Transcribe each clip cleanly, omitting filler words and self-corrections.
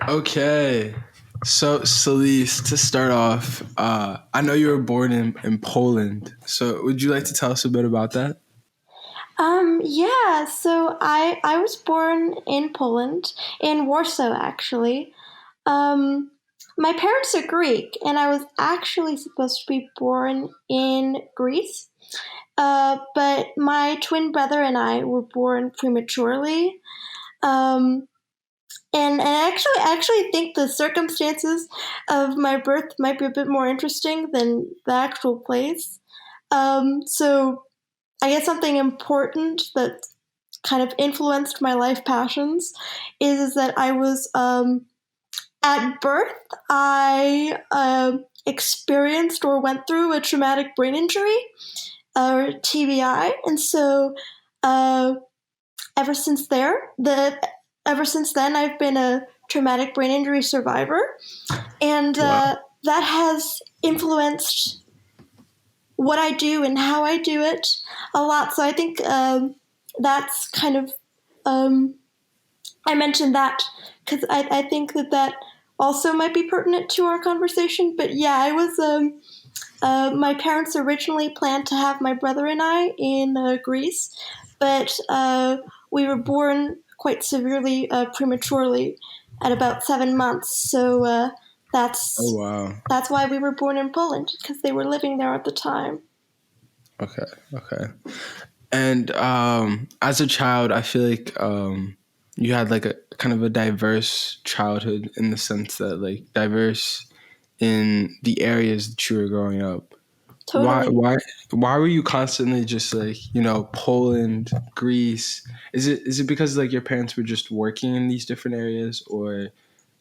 Okay. So, Selise, to start off, I know you were born in Poland. So, would you like to tell us a bit about that? Yeah, so I was born in Poland, in Warsaw actually. Um, my parents are Greek, and I was actually supposed to be born in Greece. But my twin brother and I were born prematurely. Um, and I actually think the circumstances of my birth might be a bit more interesting than the actual place. So I guess something important that kind of influenced my life passions is that I was at birth. I experienced or went through a traumatic brain injury, or TBI, and so uh, ever since ever since then, I've been a traumatic brain injury survivor, and Wow. that has influenced what I do and how I do it a lot. So I think that's kind of um, I mentioned that because I think that also might be pertinent to our conversation. But yeah, I was my parents originally planned to have my brother and I in Greece, but we were born quite severely prematurely at about 7 months. So Oh, that's wow. that's why we were born in Poland because they were living there at the time. Okay. Okay. And as a child, I feel like you had like a kind of a diverse childhood in the sense that like diverse in the areas that you were growing up. Why Totally. why why were you constantly just like, Poland, Greece? Is it because like your parents were just working in these different areas, or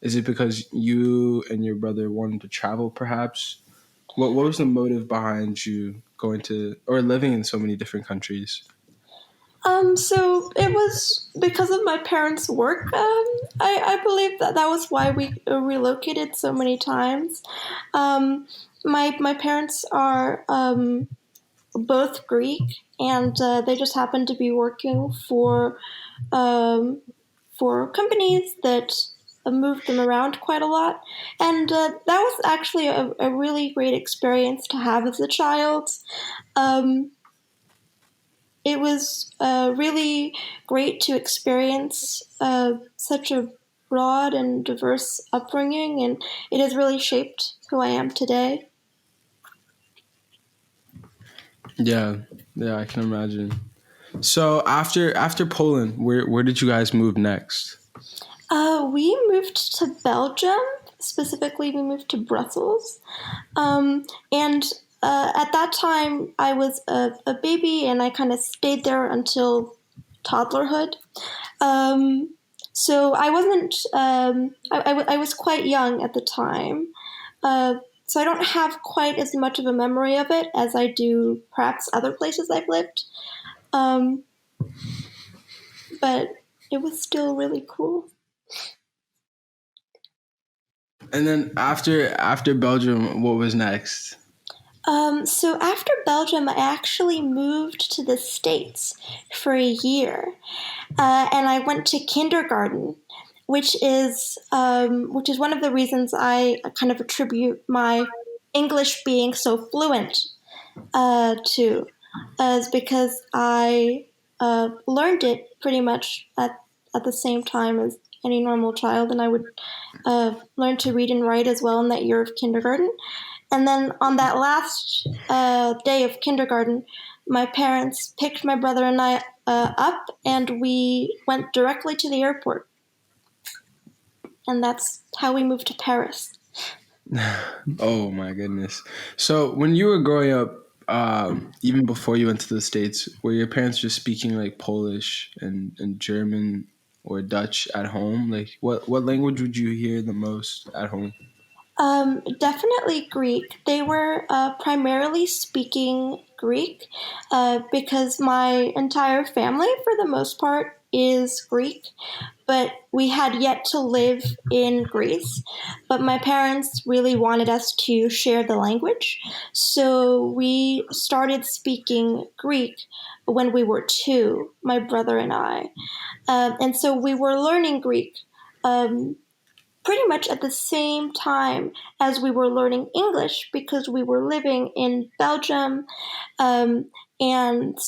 is it because you and your brother wanted to travel perhaps? What was the motive behind you going to or living in so many different countries? So it was because of my parents' work. I believe that that was why we relocated so many times. Um, my parents are both Greek, and they just happen to be working um, for companies that moved them around quite a lot. And that was actually a really great experience to have as a child. Um, it was really great to experience such a broad and diverse upbringing, and it has really shaped who I am today. Yeah, yeah, I can imagine. So after Poland, where did you guys move next? We moved to Belgium. Specifically, we moved to Brussels. And at that time, I was a baby, and I kind of stayed there until toddlerhood. Um, so I wasn't, I was quite young at the time. Uh, so I don't have quite as much of a memory of it as I do perhaps other places I've lived. Um, but it was still really cool. And then after Belgium, what was next? So after Belgium, I actually moved to the States for a year, and I went to kindergarten, which is one of the reasons I kind of attribute my English being so fluent to, is because I learned it pretty much at the same time as any normal child, and I would learn to read and write as well in that year of kindergarten. And then on that last day of kindergarten, my parents picked my brother and I up, and we went directly to the airport. And that's how we moved to Paris. Oh my goodness. So when you were growing up, even before you went to the States, were your parents just speaking like Polish and German or Dutch at home? Like what language would you hear the most at home? Definitely Greek. They were primarily speaking Greek because my entire family, for the most part, is Greek. But we had yet to live in Greece. But my parents really wanted us to share the language. So we started speaking Greek when we were two, my brother and I. And so we were learning Greek. Um, pretty much at the same time as we were learning English because we were living in Belgium, um, and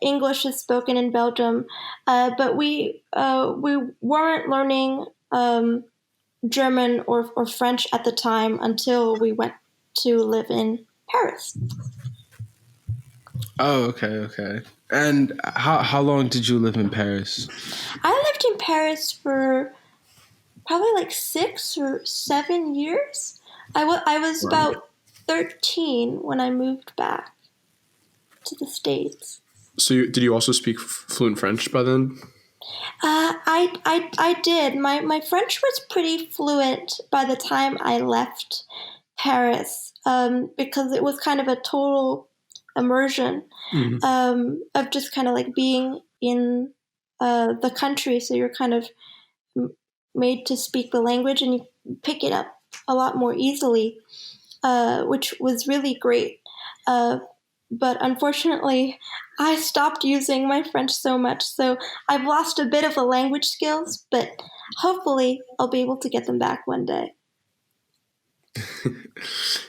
English is spoken in Belgium, but we weren't learning German or French at the time until we went to live in Paris. Oh, okay, okay. And how long did you live in Paris? I lived in Paris for probably like 6 or 7 years. I was Wow. about 13 when I moved back to the States. So did you also speak fluent French by then? I did. My French was pretty fluent by the time I left Paris, because it was kind of a total immersion, Mhm. of just kind of like being in the country. So you're kind of made to speak the language and you pick it up a lot more easily, which was really great. Uh, but unfortunately, I stopped using my French so much, so I've lost a bit of the language skills, but hopefully I'll be able to get them back one day.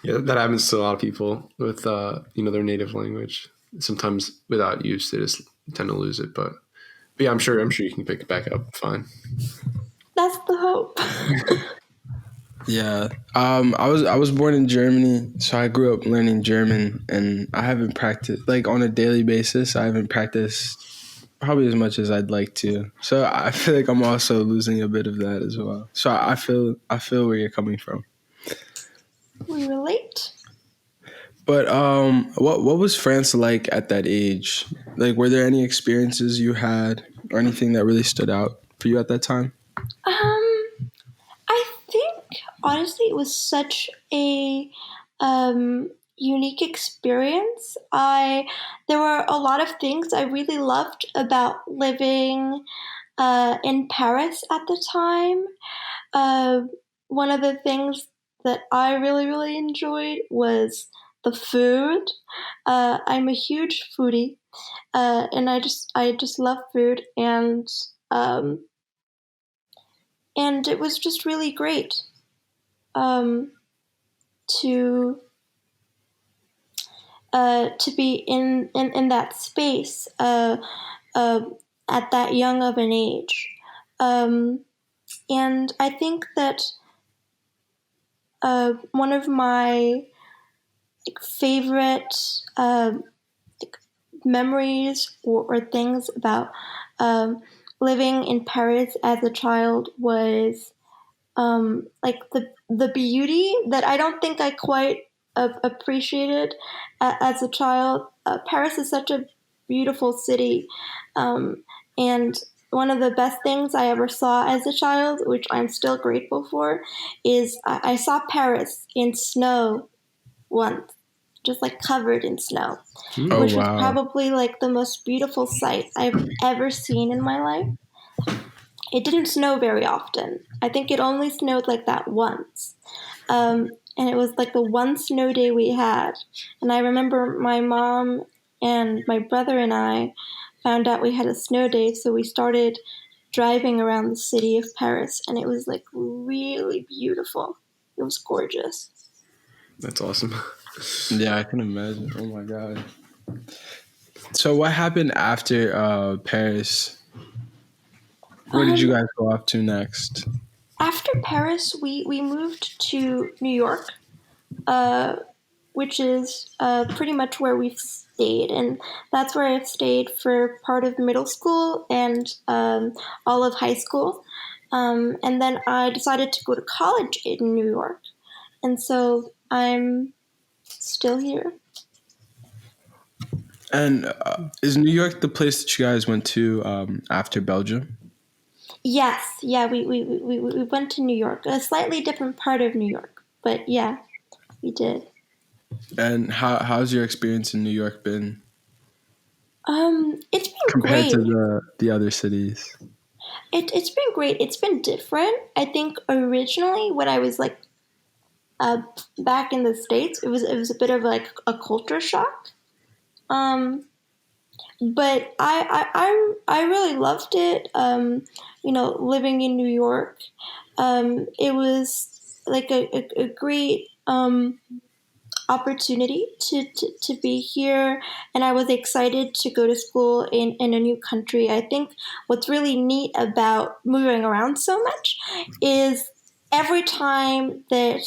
Yeah, that happens to a lot of people with their native language. Sometimes without use, they just tend to lose it. But yeah, I'm sure you can pick it back up fine. That's the hope. Yeah. I was born in Germany, so I grew up learning German, and I haven't practiced like on a daily basis. I haven't practiced probably as much as I'd like to. So I feel like I'm also losing a bit of that as well. So I feel where you're coming from. We relate. But what was France like at that age? Like, were there any experiences you had or anything that really stood out for you at that time? I think honestly it was such a unique experience. I There were a lot of things I really loved about living in Paris at the time. Uh, One of the things that I really enjoyed was the food. I'm a huge foodie, and I just love food, um, and it was just really great, um, to to be in that space, uh, at that young of an age. Um, and I think that one of my favorite like, memories or things about um, living in Paris as a child was like the beauty that I don't think I quite appreciated as a child. Paris is such a beautiful city, um, and one of the best things I ever saw as a child, which I'm still grateful for, is I saw Paris in snow once, just like covered in snow, Oh Hmm. which was wow. probably like the most beautiful sight I've ever seen in my life. It didn't snow very often. I think it only snowed like that once. And it was like the one snow day we had. And I remember my mom and my brother and I found out we had a snow day, so we started driving around the city of Paris, and it was like really beautiful. It was gorgeous. That's awesome. Yeah, I can imagine. Oh my god. So what happened after Paris? Where did you Um, guys go off to next? After Paris, we moved to New York, uh, which is pretty much where we've stayed. And that's where I've stayed for part of middle school and all of high school. And then I decided to go to college in New York. And so I'm still here. And is New York the place that you guys went to after Belgium? Yes, yeah, we went to New York, a slightly different part of New York. But yeah, we did. And how's your experience in New York been It's been compared to great. the other cities? It's been great. It's been different. I think originally when I was like uh, back in the States, it was a bit of like a culture shock. Um, But I really loved it. Living in New York, it was like a great opportunity to be here, and I was excited to go to school in a new country. I think what's really neat about moving around so much is every time that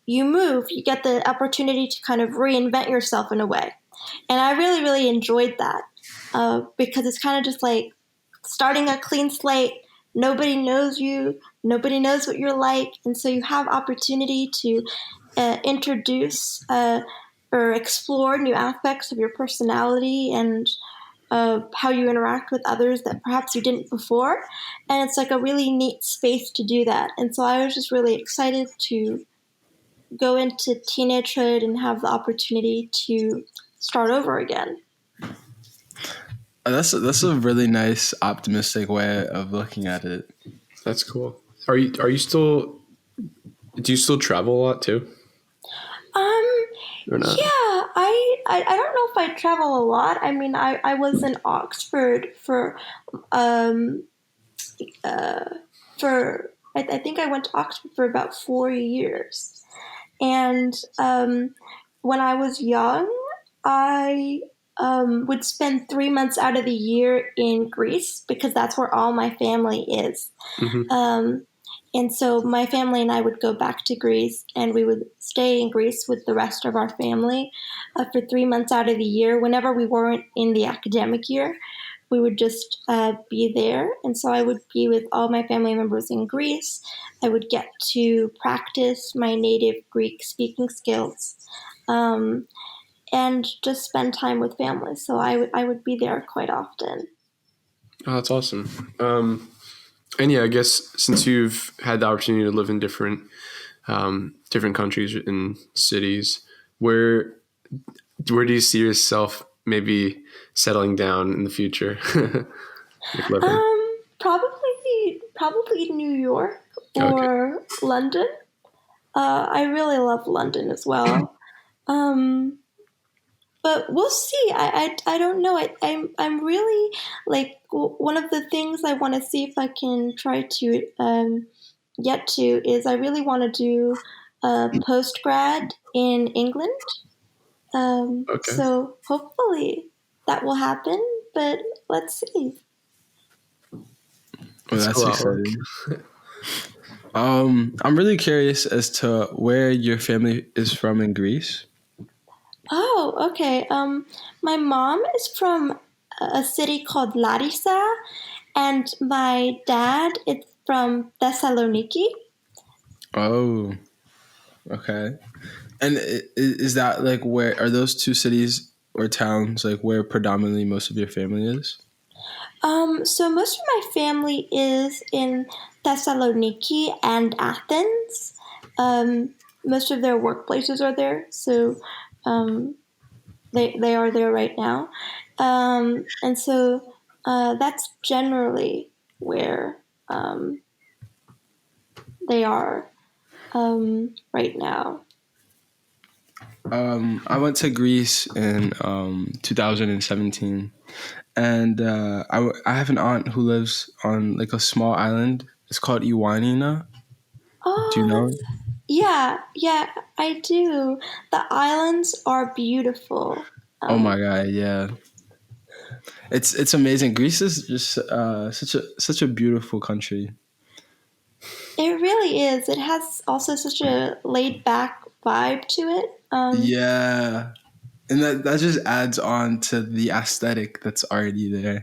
you move, you get the opportunity to kind of reinvent yourself in a way. And I really, really enjoyed that because it's kind of just like starting a clean slate. Nobody knows you, nobody knows what you're like. And so you have opportunity to introduce or explore new aspects of your personality and how you interact with others that perhaps you didn't before. And it's like a really neat space to do that. And so I was just really excited to go into teenagehood and have the opportunity to start over again. That's a really nice, optimistic way of looking at it. That's cool. Are you still? Do you still travel a lot too? Um, Or not? yeah, I don't know if I travel a lot. I mean, I was in Oxford um, for I think I went to Oxford for about 4 years. And when I was young, I would spend 3 months out of the year in Greece because that's where all my family is. Mm-hmm. Um, and so my family and I would go back to Greece and we would stay in Greece with the rest of our family for 3 months out of the year. Whenever we weren't in the academic year, we would just be there. And so I would be with all my family members in Greece. I would get to practice my native Greek speaking skills and just spend time with family. So I would be there quite often. Oh, that's awesome. And yeah, I guess since you've had the opportunity to live in different countries and cities, where do you see yourself maybe settling down in the future? Like living. Probably New York Okay. or London. I really love London as well. Um, but we'll see. I don't know. I'm really like one of the things I want to see if I can try to get to is I really want to do a post grad in England. Okay. So hopefully that will happen. But let's see. Well, That's that's cool outlook. exciting. I'm really curious as to where your family is from in Greece. Oh, okay. My mom is from a city called Larissa, and my dad is from Thessaloniki. Oh, okay. And is that like where are those two cities or towns like where predominantly most of your family is? So most of my family is in Thessaloniki and Athens. Most of their workplaces are there, so um, they are there right now, and so that's generally where they are right now. I went to Greece in 2017, and I have an aunt who lives on like a small island. It's called Ioannina. Do you Oh, know that's it? yeah, I do. The islands are beautiful. Oh my Um, god, yeah. It's amazing. Greece is just such a beautiful country. it really is. It has also such a laid back vibe to it. Yeah. And that just adds on to the aesthetic that's already there.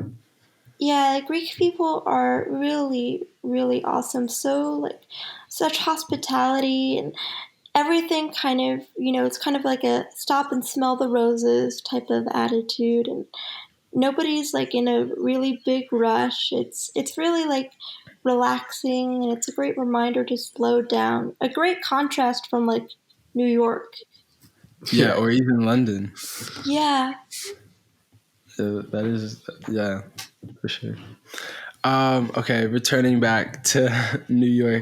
Yeah, Greek people are really, really awesome. So like such hospitality and everything kind of, it's kind of like a stop and smell the roses type of attitude and nobody's like in a really big rush. It's really like relaxing and it's a great reminder to slow down. A great contrast from like New York. Yeah, Yeah. or even London. Yeah. That is, yeah, for sure. Okay, returning back to New York.